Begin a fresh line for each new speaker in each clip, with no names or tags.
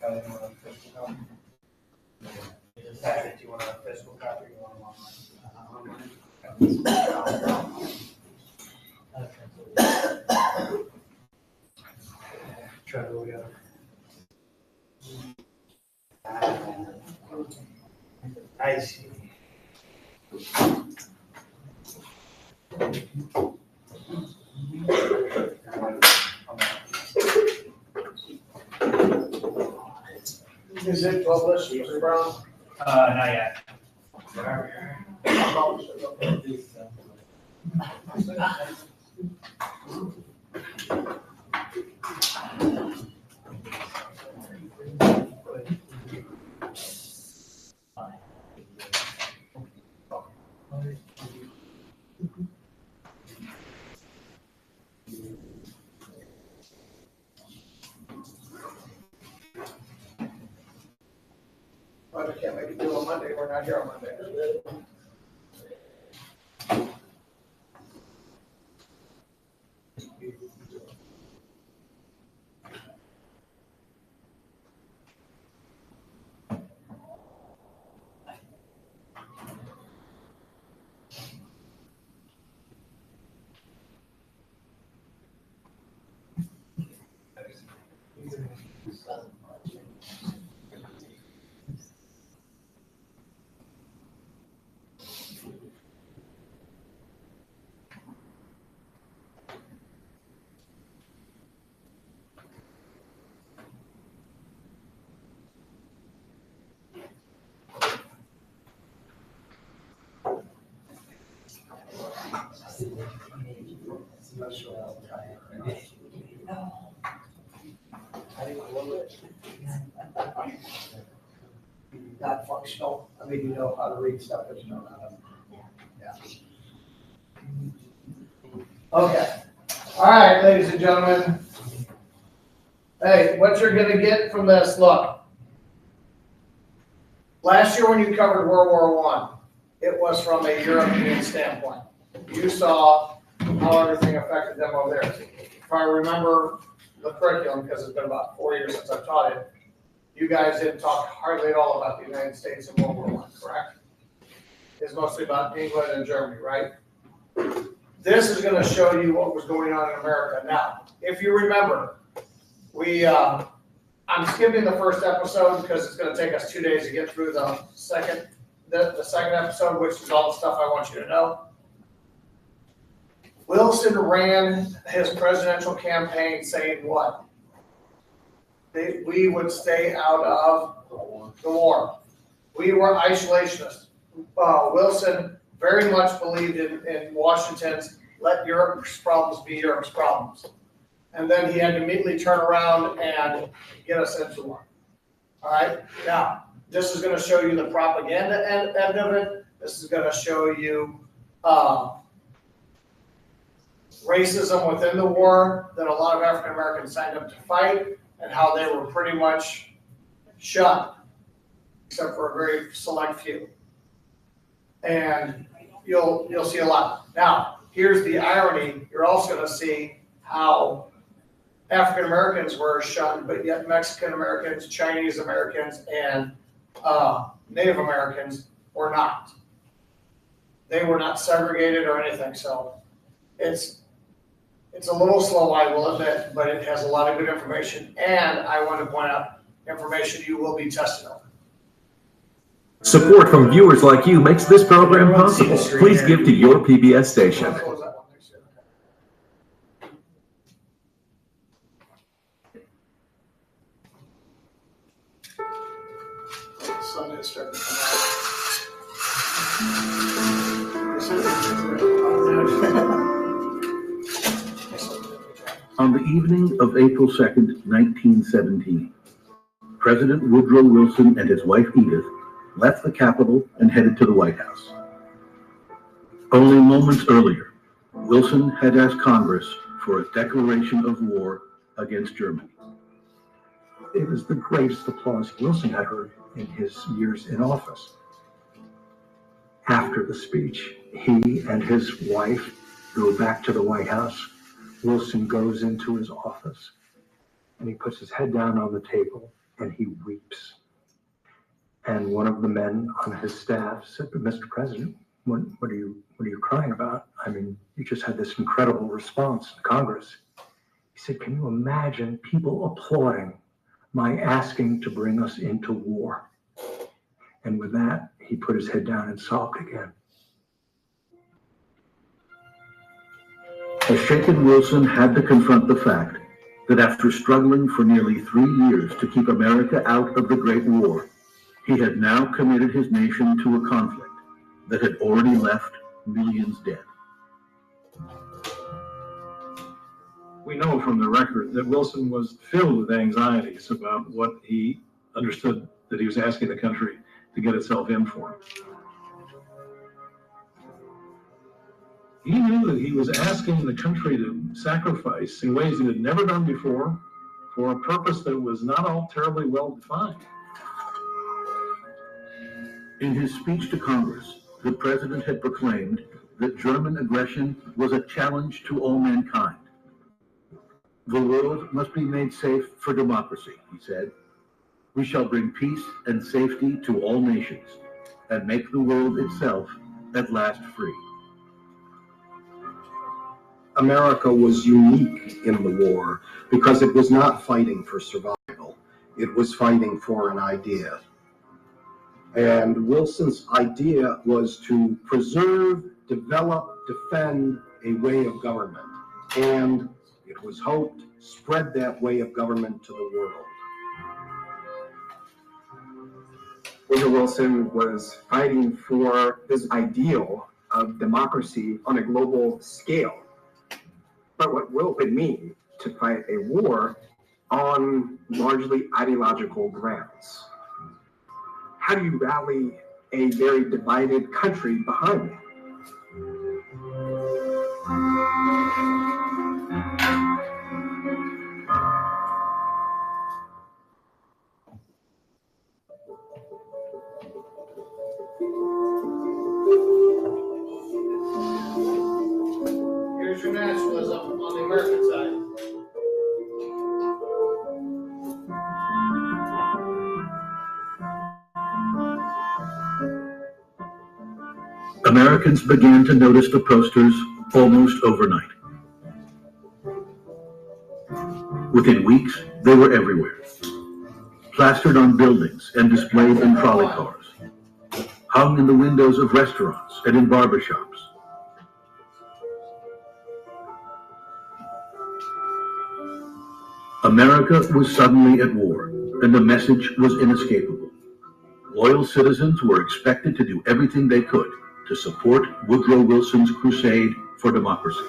Kelly, you want a physical copy? You just type it, you want a physical copy, or you want them online? Try to go together. I see.
Is it published, Mr. Brown?
Not yet.
I can't make it do on Monday, we're not here on Monday. Not functional, I mean, you know how to read stuff, but you don't know how to. Yeah. Okay, all right, ladies and gentlemen. Hey, what you're gonna get from this, look. Last year when you covered World War I, it was from a European standpoint. You saw how everything affected them over there. If I remember the curriculum, because it's been about 4 years since I've taught it, you guys didn't talk hardly at all about the United States and World War I, correct? It's mostly about England and Germany, right? This is gonna show you what was going on in America. Now, if you remember, I'm skipping the first episode because it's gonna take us 2 days to get through the second episode, which is all the stuff I want you to know. Wilson ran his presidential campaign saying what? We would stay out of the war. We were isolationists. Wilson very much believed in Washington's let Europe's problems be Europe's problems. And then he had to immediately turn around and get us into war. All right, now, this is gonna show you the propaganda end of it. This is gonna show you racism within the war that a lot of African Americans signed up to fight, and how they were pretty much shut, except for a very select few. And you'll see a lot. Now, here's the irony. You're also gonna see how African Americans were shunned, but yet Mexican Americans, Chinese Americans, and Native Americans were not. They were not segregated or anything, so it's a little slow, I will admit, but it has a lot of good information, and I want to point out information you will be tested on.
Support from viewers like you makes this program possible. Please give to your PBS station.
I'll close that one next year. Sun is starting to come out.
On the evening of April 2nd, 1917, President Woodrow Wilson and his wife Edith left the Capitol and headed to the White House. Only moments earlier, Wilson had asked Congress for a declaration of war against Germany.
It was the greatest applause Wilson had heard in his years in office. After the speech, he and his wife go back to the White House. Wilson goes into his office and he puts his head down on the table and he weeps. And one of the men on his staff said, "Mr. President, what are you crying about? I mean, you just had this incredible response in Congress." He said, "Can you imagine people applauding my asking to bring us into war?" And with that, he put his head down and sobbed again.
A shaken Wilson had to confront the fact that after struggling for nearly 3 years to keep America out of the Great War, he had now committed his nation to a conflict that had already left millions dead.
We know from the record that Wilson was filled with anxieties about what he understood that he was asking the country to get itself in for. He knew that he was asking the country to sacrifice in ways it had never done before for a purpose that was not all terribly well defined.
In his speech to Congress, the president had proclaimed that German aggression was a challenge to all mankind. The world must be made safe for democracy, he said. We shall bring peace and safety to all nations and make the world itself at last free.
America was unique in the war because it was not fighting for survival. It was fighting for an idea. And Wilson's idea was to preserve, develop, defend a way of government. And it was hoped spread that way of government to the world.
Woodrow Wilson was fighting for this ideal of democracy on a global scale. But what will it mean to fight a war on largely ideological grounds? How do you rally a very divided country behind it?
Here's your nationalism on the American side.
Americans began to notice the posters almost overnight. Within weeks, they were everywhere, plastered on buildings and displayed in trolley cars, hung in the windows of restaurants and in barbershops. America was suddenly at war, and the message was inescapable. Loyal citizens were expected to do everything they could to support Woodrow Wilson's crusade for democracy.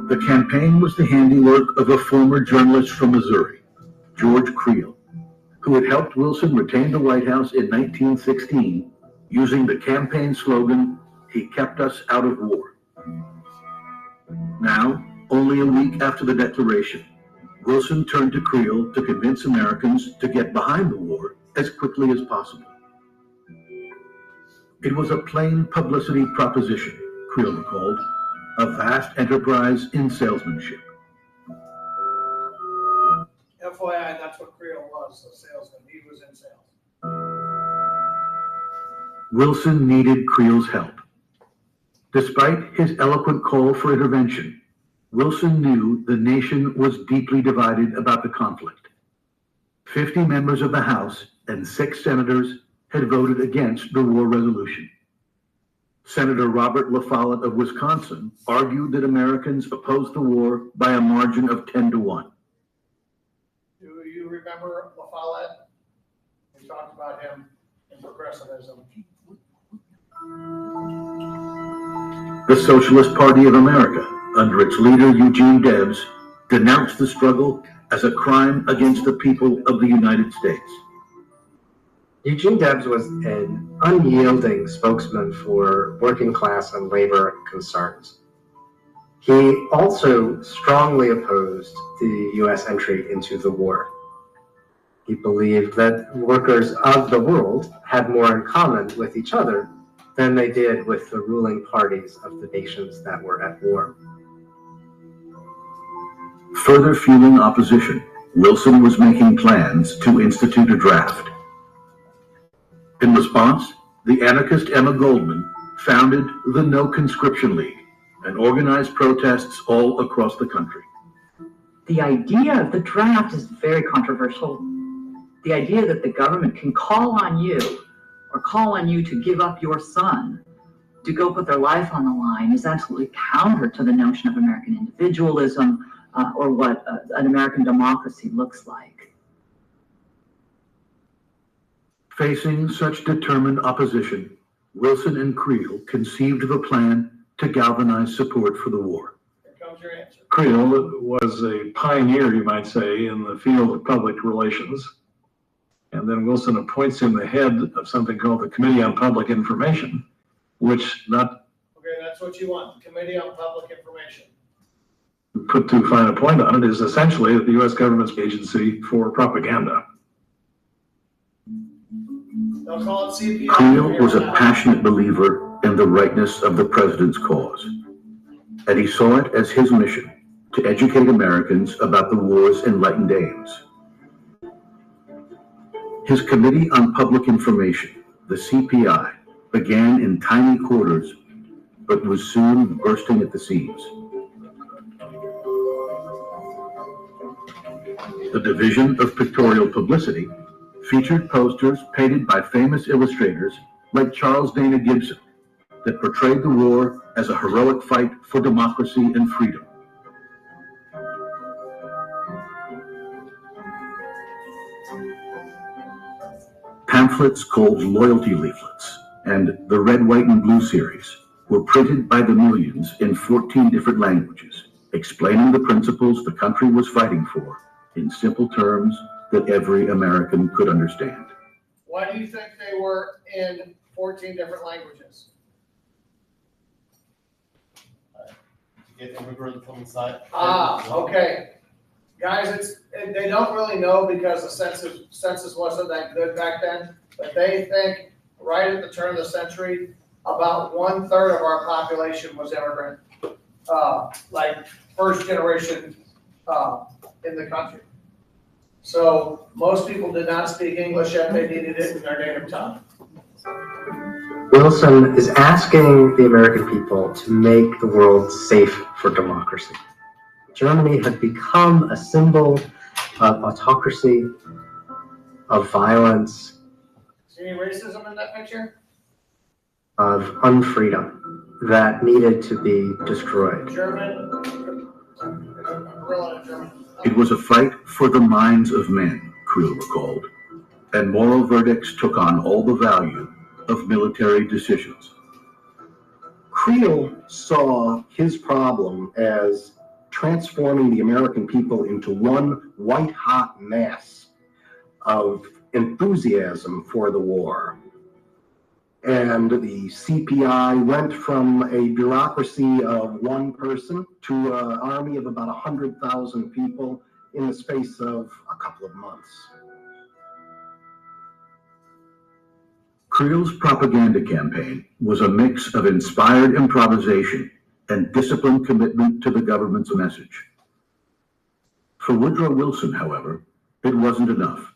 The campaign was the handiwork of a former journalist from Missouri, George Creel, who had helped Wilson retain the White House in 1916 using the campaign slogan, "He kept us out of war." Now, only a week after the declaration, Wilson turned to Creel to convince Americans to get behind the war as quickly as possible. It was a plain publicity proposition, Creel recalled, a vast enterprise in salesmanship.
FYI, that's what Creel was, a salesman. He was in sales.
Wilson needed Creel's help. Despite his eloquent call for intervention, Wilson knew the nation was deeply divided about the conflict. 50 members of the House and 6 senators had voted against the war resolution. Senator Robert La Follette of Wisconsin argued that Americans opposed the war by a margin of 10-1.
Do you remember La Follette? We talked about him in progressivism.
The Socialist Party of America, under its leader Eugene Debs, denounced the struggle as a crime against the people of the United States.
Eugene Debs was an unyielding spokesman for working class and labor concerns. He also strongly opposed the U.S. entry into the war. He believed that workers of the world had more in common with each other
than they did with the ruling parties of the nations that were at war.
Further fueling opposition, Wilson was making plans to institute a draft. In response, the anarchist Emma Goldman founded the No Conscription League and organized protests all across the country.
The idea of the draft is very controversial. The idea that the government can call on you or call on you to give up your son to go put their life on the line is absolutely counter to the notion of American individualism or what an American democracy looks like.
Facing such determined opposition, Wilson and Creel conceived of a plan to galvanize support for the war.
Here comes your answer.
Creel was a pioneer, you might say, in the field of public relations. And then Wilson appoints him the head of something called the Committee on Public Information, which, not
Okay, that's what you want, the Committee on Public Information.
put too fine a point on it, is essentially the U.S. government's agency for propaganda.
They'll call it CPI.
Creel was a passionate believer in the rightness of the president's cause, and he saw it as his mission to educate Americans about the war's enlightened aims. His Committee on Public Information, the CPI, began in tiny quarters, but was soon bursting at the seams. The Division of Pictorial Publicity featured posters painted by famous illustrators like Charles Dana Gibson that portrayed the war as a heroic fight for democracy and freedom. Pamphlets called loyalty leaflets and the Red, White, and Blue series were printed by the millions in 14 different languages, explaining the principles the country was fighting for in simple terms that every American could understand.
Why do you think they were in 14 different languages?
Get immigrants from inside.
Okay. Guys, they don't really know because the census wasn't that good back then, but they think right at the turn of the century, about 1/3 of our population was immigrant, like first generation in the country. So most people did not speak English yet, they needed it in their native tongue.
Wilson is asking the American people to make the world safe for democracy. Germany had become a symbol of autocracy, of violence,
See any racism in that picture?
of unfreedom that needed to be destroyed.
German, a gorilla in German.
It was a fight for the minds of men, Creel recalled, and moral verdicts took on all the value of military decisions.
Creel saw his problem as transforming the American people into one white-hot mass of enthusiasm for the war. And the CPI went from a bureaucracy of one person to an army of about 100,000 people in the space of a couple of months.
Creel's propaganda campaign was a mix of inspired improvisation and disciplined commitment to the government's message. For Woodrow Wilson, however, it wasn't enough.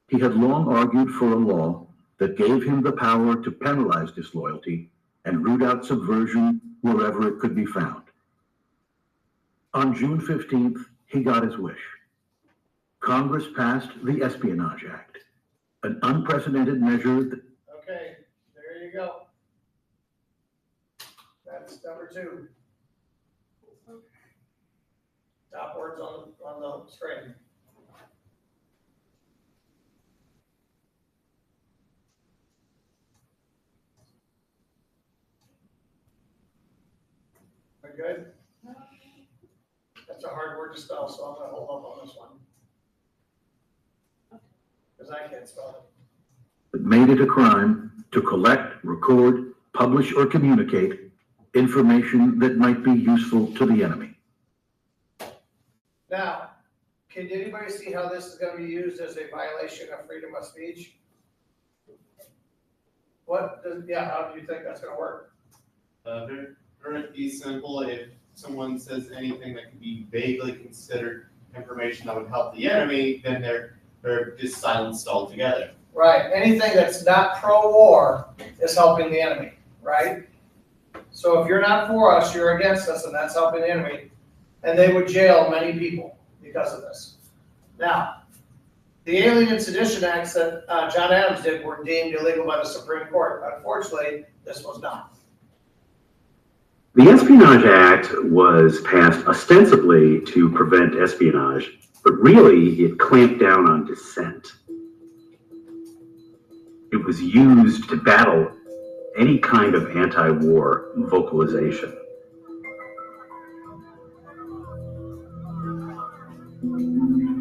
He had long argued for a law that gave him the power to penalize disloyalty and root out subversion wherever it could be found. On June 15th, he got his wish. Congress passed the Espionage Act, an unprecedented measure that
Okay, there you go. That's number 2. Top words on the screen. We're good? That's a hard word to spell, so I'm gonna hold up on this one. Because I can't spell it.
made it a crime to collect, record, publish, or communicate information that might be useful to the enemy.
Now, can anybody see how this is gonna be used as a violation of freedom of speech? How do you think that's gonna work?
Very simple. If someone says anything that can be vaguely considered information that would help the enemy, then they're just silenced altogether.
Right, anything that's not pro-war is helping the enemy, right? So if you're not for us, you're against us, and that's helping the enemy. And they would jail many people because of this. Now, the Alien and Sedition Acts that John Adams did were deemed illegal by the Supreme Court. Unfortunately, this was not.
The Espionage Act was passed ostensibly to prevent espionage, but really it clamped down on dissent. It was used to battle any kind of anti-war vocalization.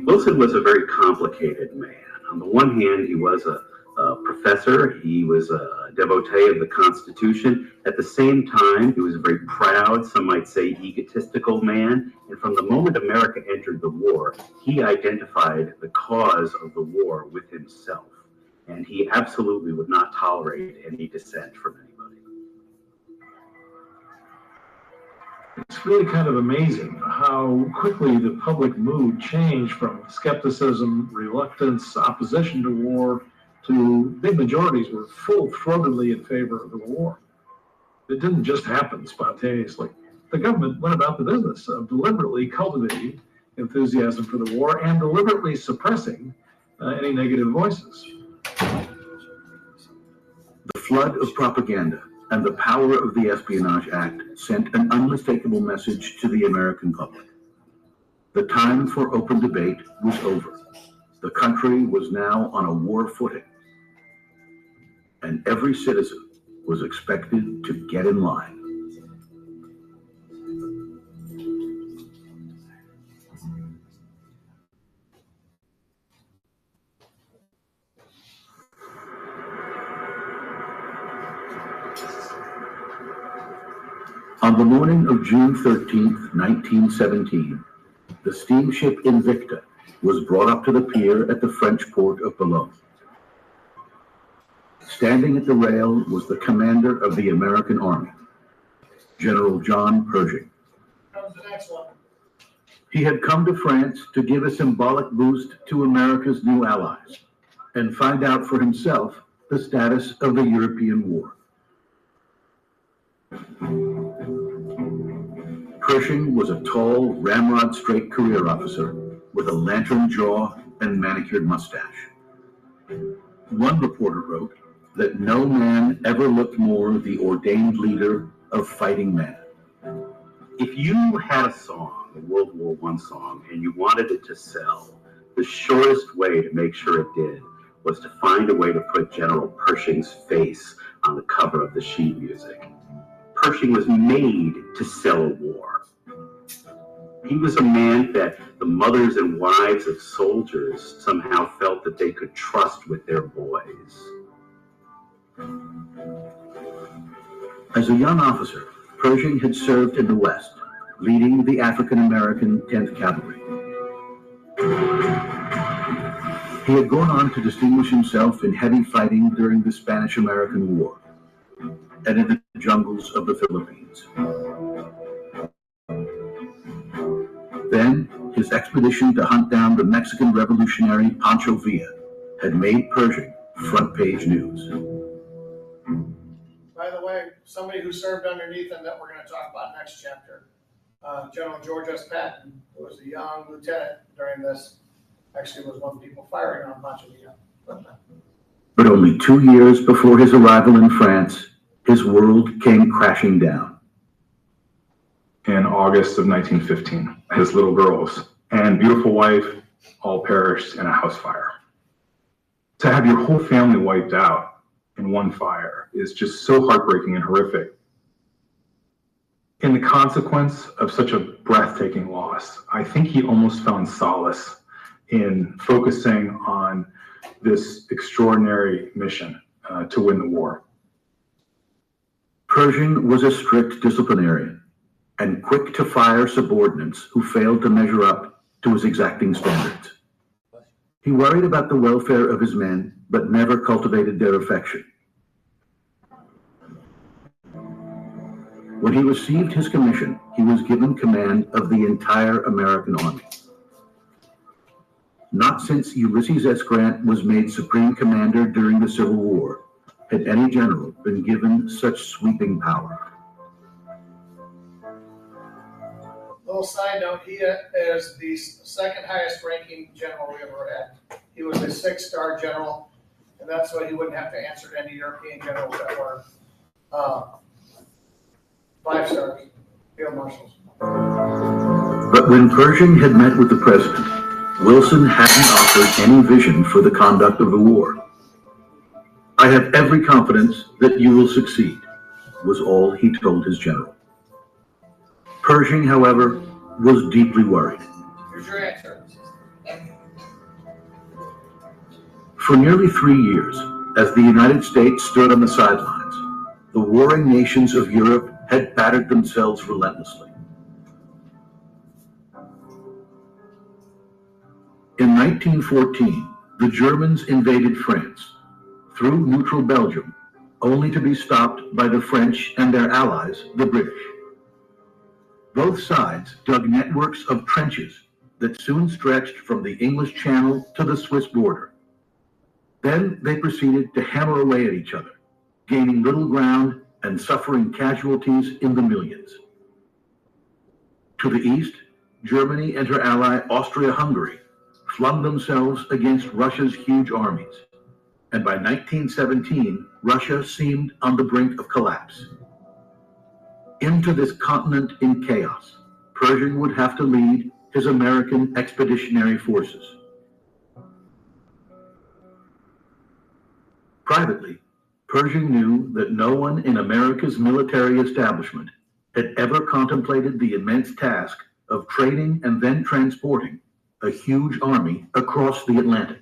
Wilson was a very complicated man. On the one hand, he was a professor, he was a devotee of the Constitution. At the same time, he was a very proud, some might say egotistical man. And from the moment America entered the war, he identified the cause of the war with himself. And he absolutely would not tolerate any dissent from anybody.
It's really kind of amazing how quickly the public mood changed from skepticism, reluctance, opposition to war, to big majorities were full-throatedly in favor of the war. It didn't just happen spontaneously. The government went about the business of deliberately cultivating enthusiasm for the war and deliberately suppressing any negative voices.
The flood of propaganda and the power of the Espionage Act sent an unmistakable message to the American public. The time for open debate was over. The country was now on a war footing, and every citizen was expected to get in line. On the morning of June 13th, 1917, the steamship Invicta was brought up to the pier at the French port of Boulogne. Standing at the rail was the commander of the American Army, General John Pershing.
Comes the next one.
He had come to France to give a symbolic boost to America's new allies and find out for himself the status of the European war. Pershing was a tall, ramrod-straight career officer with a lantern jaw and manicured mustache. One reporter wrote that no man ever looked more the ordained leader of fighting men.
If you had a song, a World War I song, and you wanted it to sell, the shortest way to make sure it did was to find a way to put General Pershing's face on the cover of the sheet music. Pershing was made to sell a war. He was a man that the mothers and wives of soldiers somehow felt that they could trust with their boys.
As a young officer, Pershing had served in the West, leading the African-American 10th Cavalry. He had gone on to distinguish himself in heavy fighting during the Spanish-American War and in the jungles of the Philippines. Then, his expedition to hunt down the Mexican revolutionary Pancho Villa had made Pershing front-page news.
By the way, somebody who served underneath him that we're going to talk about next chapter, General George S. Patton, who was a young lieutenant during this, actually was one of the people firing on Pancho Villa.
But only 2 years before his arrival in France, his world came crashing down.
In August of 1915, his little girls and beautiful wife all perished in a house fire. To have your whole family wiped out in one fire is just so heartbreaking and horrific. In the consequence of such a breathtaking loss, I think he almost found solace in focusing on this extraordinary mission to win the war.
Pershing was a strict disciplinarian and quick to fire subordinates who failed to measure up to his exacting standards. He worried about the welfare of his men, but never cultivated their affection. When he received his commission, he was given command of the entire American army. Not since Ulysses S. Grant was made supreme commander during the Civil War had any general been given such sweeping power.
Little side note, he is the second highest ranking general we ever had. He was a 6-star general, and that's why he wouldn't have to answer to any European generals that were 5 stars, field marshals.
But when Pershing had met with the president, Wilson hadn't offered any vision for the conduct of the war. "I have every confidence that you will succeed," was all he told his general. Pershing, however, was deeply worried.
Here's your answer.
For nearly 3 years, as the United States stood on the sidelines, the warring nations of Europe had battered themselves relentlessly. In 1914, the Germans invaded France through neutral Belgium, only to be stopped by the French and their allies, the British. Both sides dug networks of trenches that soon stretched from the English Channel to the Swiss border. Then they proceeded to hammer away at each other, gaining little ground and suffering casualties in the millions. To the east, Germany and her ally Austria-Hungary flung themselves against Russia's huge armies, and by 1917, Russia seemed on the brink of collapse. Into this continent in chaos, Pershing would have to lead his American expeditionary forces. Privately, Pershing knew that no one in America's military establishment had ever contemplated the immense task of training and then transporting a huge army across the Atlantic.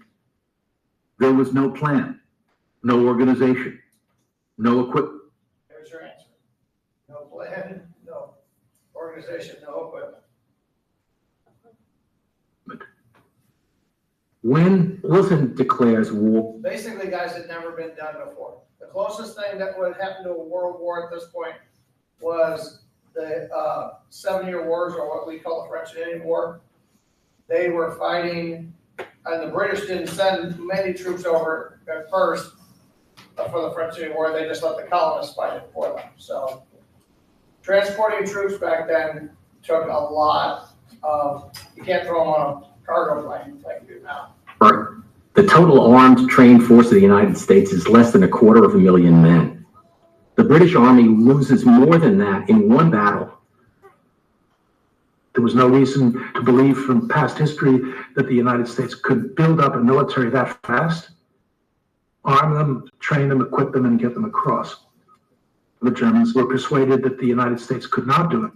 There was no plan, no organization, no equipment.
There's your answer. No plan, no organization, no equipment.
When Wilson declares war,
Basically, guys, had never been done before. The closest thing that would happen to a world war at this point was the 7-Year Wars, or what we call the French and Indian War. They were fighting, and the British didn't send many troops over at first for the French and Indian War. They just let the colonists fight it for them. So transporting troops back then took a lot of, you can't throw them on a cargo plane like you do now.
the total armed trained force of the United States is less than 250,000 men. The British Army loses more than that in one battle.
There was no reason to believe from past history that the United States could build up a military that fast, arm them, train them, equip them, and get them across. The Germans were persuaded that the United States could not do it.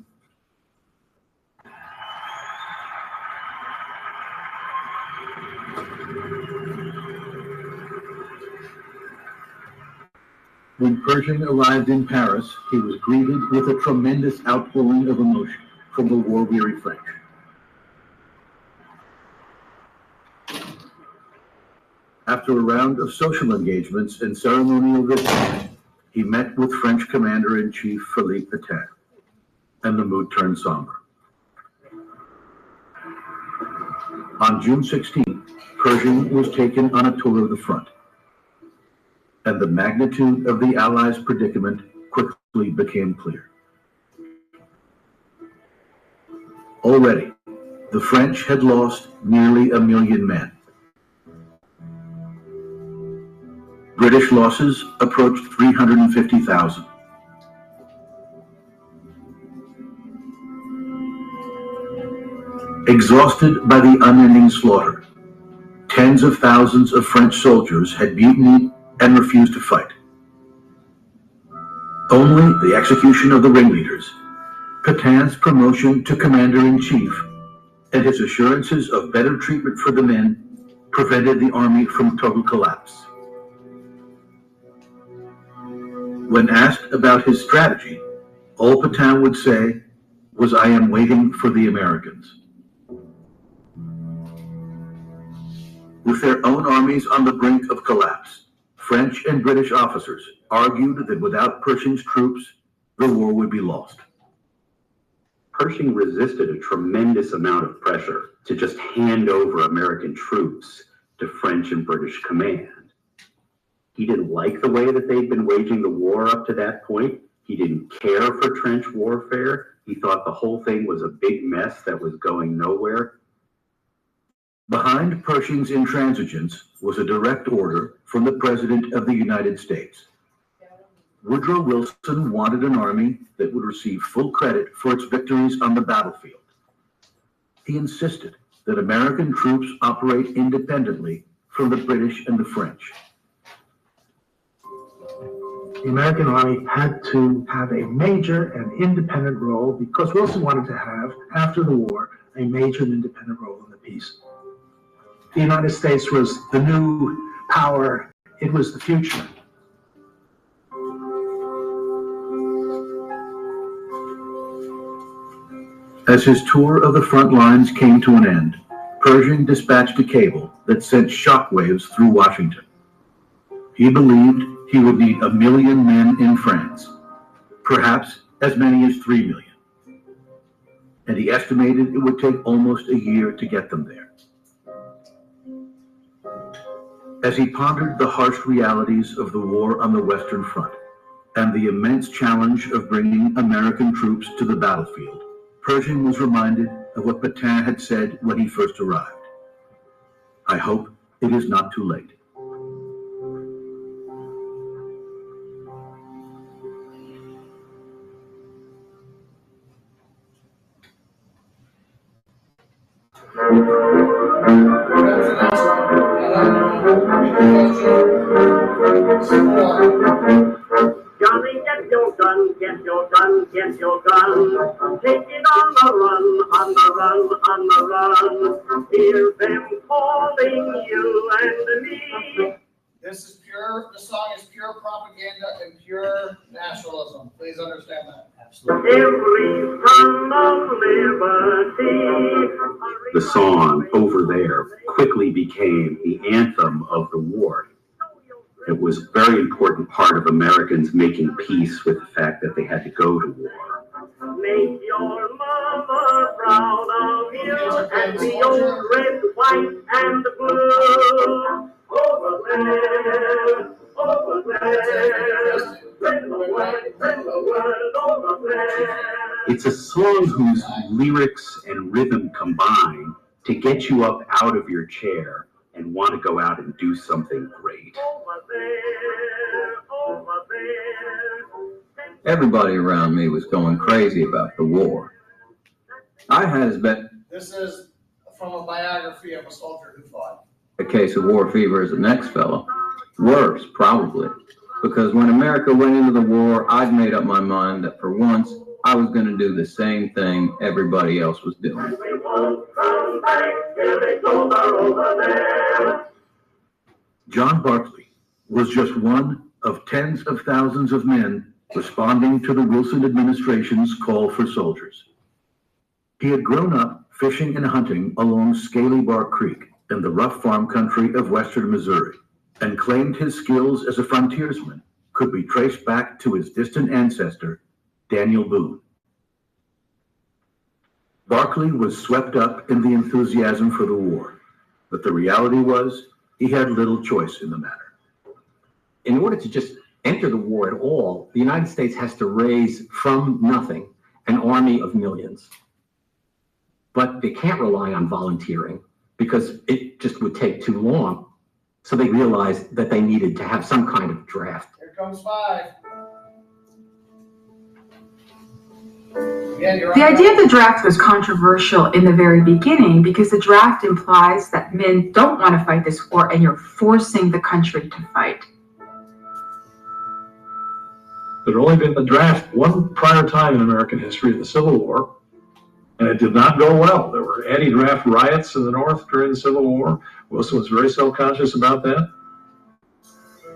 When Pershing arrived in Paris, he was greeted with a tremendous outpouring of emotion from the war-weary French. After a round of social engagements and ceremonial visits, he met with French Commander-in-Chief Philippe Pétain, and the mood turned somber. On June 16th, Pershing was taken on a tour of the front, and the magnitude of the Allies' predicament quickly became clear. Already, the French had lost nearly 1 million men. British losses approached 350,000. Exhausted by the unending slaughter, tens of thousands of French soldiers had mutinied and refused to fight. Only the execution of the ringleaders, Petain's promotion to commander-in-chief, and his assurances of better treatment for the men prevented the army from total collapse. When asked about his strategy, all Pétain would say was, "I am waiting for the Americans." With their own armies on the brink of collapse, French and British officers argued that without Pershing's troops, the war would be lost.
Pershing resisted a tremendous amount of pressure to just hand over American troops to French and British command. He didn't like the way that they'd been waging the war up to that point. He didn't care for trench warfare. He thought the whole thing was a big mess that was going nowhere.
Behind Pershing's intransigence was a direct order from the President of the United States. Woodrow Wilson wanted an army that would receive full credit for its victories on the battlefield. He insisted that American troops operate independently from the British and the French.
The American Army had to have a major and independent role because Wilson wanted to have, after the war, a major and independent role in the peace. The United States was the new power. It was the future.
As his tour of the front lines came to an end, Pershing dispatched a cable that sent shockwaves through Washington. He believed he would need 1 million men in France, perhaps as many as 3 million. And he estimated it would take almost a year to get them there. As he pondered the harsh realities of the war on the Western Front and the immense challenge of bringing American troops to the battlefield, Pershing was reminded of what Pétain had said when he first arrived. "I hope it is not too late."
Johnny, get your gun, get your gun, get your gun. Take it on the run, on the run, on the run. Hear them calling you and me.
This song is pure propaganda and pure nationalism. Please understand that.
Every son of liberty.
The song Over There quickly became the anthem of the war. It was a very important part of Americans making peace with the fact that they had to go to war.
Make your mother proud of you and the old red, white, and blue. Over there, over there. Spread the word over there.
It's a song whose lyrics and rhythm combine to get you up out of your chair and want to go out and do something great.
Over there, over there.
Everybody around me was going crazy about the war. I had as bad
This is from a biography of a soldier who fought.
a case of war fever as the next fellow. Worse, probably. Because when America went into the war, I'd made up my mind that for once, I was going to do the same thing everybody else was doing.
John Barclay was just one of tens of thousands of men responding to the Wilson administration's call for soldiers. He had grown up fishing and hunting along Scaly Bar Creek in the rough farm country of western Missouri, and claimed his skills as a frontiersman could be traced back to his distant ancestor, Daniel Boone. Barclay was swept up in the enthusiasm for the war, but the reality was he had little choice in the matter.
In order to just enter the war at all, the United States has to raise from nothing an army of millions. But they can't rely on volunteering because it just would take too long. So they realized that they needed to have some kind of draft.
Here comes 5.
The idea of the draft was controversial in the very beginning because the draft implies that men don't want to fight this war and you're forcing the country to fight.
There had only been a draft one prior time in American history, the Civil War, and it did not go well. There were anti-draft riots in the North during the Civil War. Wilson was very self-conscious about that.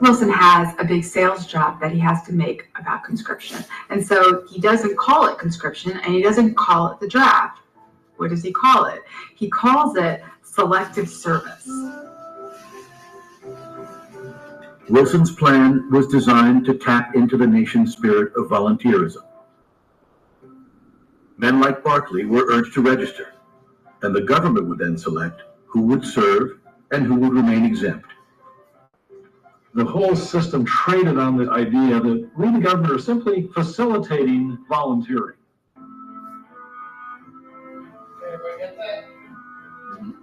Wilson has a big sales job that he has to make about conscription. And so he doesn't call it conscription and he doesn't call it the draft. What does he call it? He calls it selective service.
Wilson's plan was designed to tap into the nation's spirit of volunteerism Men like Barclay were urged to register, and the government would then select who would serve and who would remain exempt.
The whole system traded on the idea that we, the government, are simply facilitating volunteering.
Everybody get that?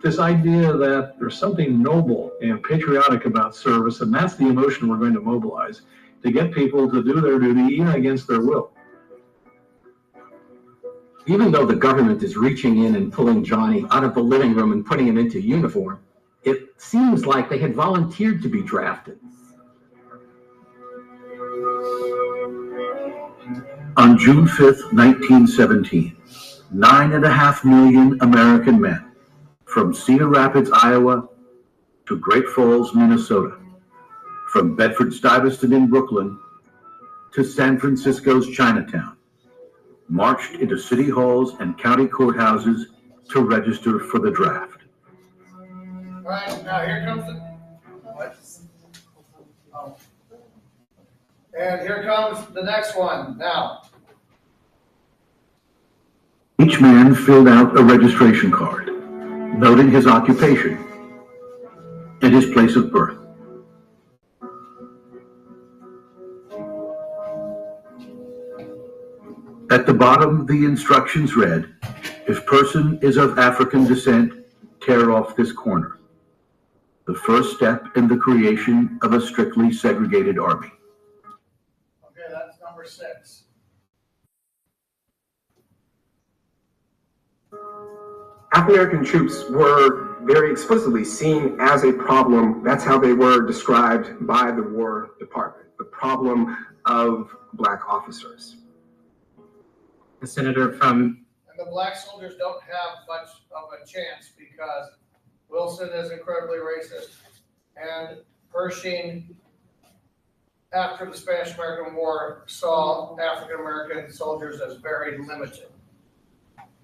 This idea that there's something noble and patriotic about service, and that's the emotion we're going to mobilize to get people to do their duty even against their will.
Even though the government is reaching in and pulling Johnny out of the living room and putting him into uniform, it seems like they had volunteered to be drafted.
On June 5th, 1917, 9.5 million American men, from Cedar Rapids, Iowa, to Great Falls, Minnesota, from Bedford-Stuyvesant in Brooklyn to San Francisco's Chinatown, marched into city halls and county courthouses to register for the draft.
All right, now here comes the, what? Oh. And here comes the next one, now.
Each man filled out a registration card, noting his occupation and his place of birth. At the bottom, the instructions read, "If person is of African descent, tear off this corner." The first step in the creation of a strictly segregated army.
Okay, that's number 6.
African-American troops were very explicitly seen as a problem. That's how they were described by the War Department, the problem of Black officers.
The senator from...
And the black soldiers don't have much of a chance because Wilson is incredibly racist, and Pershing, after the Spanish-American War, saw African-American soldiers as very limited.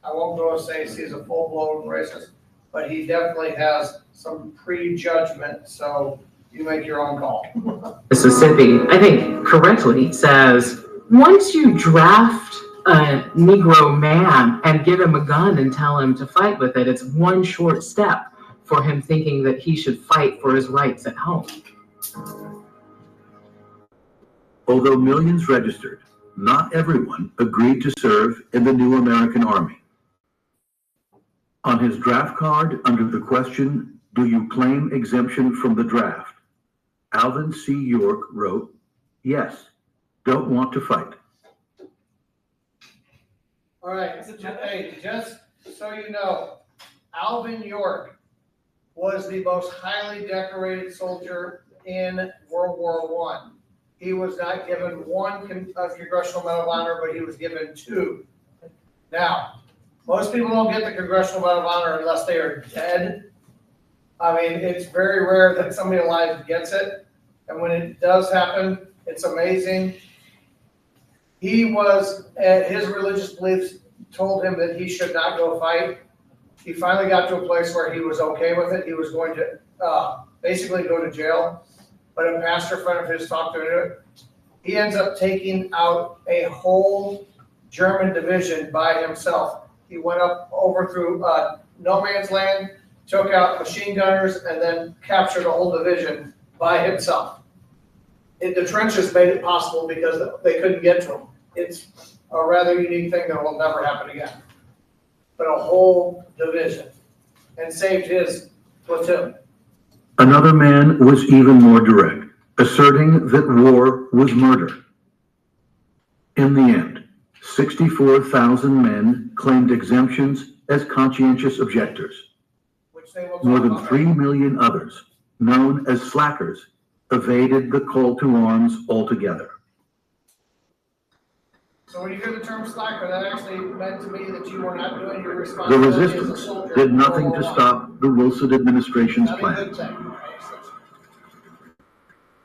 I won't go and say he's a full-blown racist, but he definitely has some prejudgment, so you make your own call.
Mississippi, I think correctly, says, once you draft a Negro man and give him a gun and tell him to fight with it, it's one short step for him thinking that he should fight for his rights at home.
Although millions registered, not everyone agreed to serve in the new American Army. On his draft card, under the question, "Do you claim exemption from the draft?" Alvin C. York wrote, "Yes, don't want to fight."
All right, hey, just so you know, Alvin York was the most highly decorated soldier in World War I. He was not given one Congressional Medal of Honor, but he was given 2. Now, most people don't get the Congressional Medal of Honor unless they are dead. I mean, it's very rare that somebody alive gets it. And when it does happen, it's amazing. He was, his religious beliefs told him that he should not go fight. He finally got to a place where he was okay with it. He was going to basically go to jail. But a pastor friend of his talked to him. He ends up taking out a whole German division by himself. He went up over through no man's land, took out machine gunners, and then captured a whole division by himself. The trenches made it possible because they couldn't get to him. It's a rather unique thing that will never happen again. But a whole division, and saved his platoon.
Another man was even more direct, asserting that war was murder. In the end, 64,000 men claimed exemptions as conscientious objectors. More than 3 million others, known as slackers, evaded the call to arms altogether.
So when you hear the term slacker, that actually meant to me that you were not doing your
The
responsibility as a
resistance
soldier.
did nothing to stop the Wilson administration's
Not a good
plans.
thing.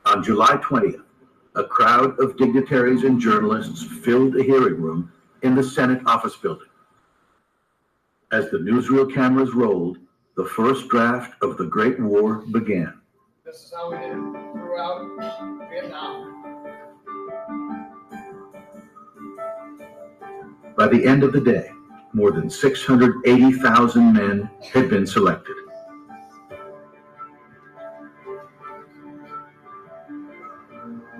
On July 20th, a crowd of dignitaries and journalists filled a hearing room in the Senate office building. As the newsreel cameras rolled, the first draft of the Great War began.
This is how we did it throughout Vietnam.
By the end of the day, more than 680,000 men had been selected.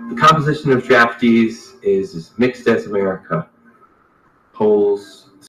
The composition of draftees is as mixed as America. Poles,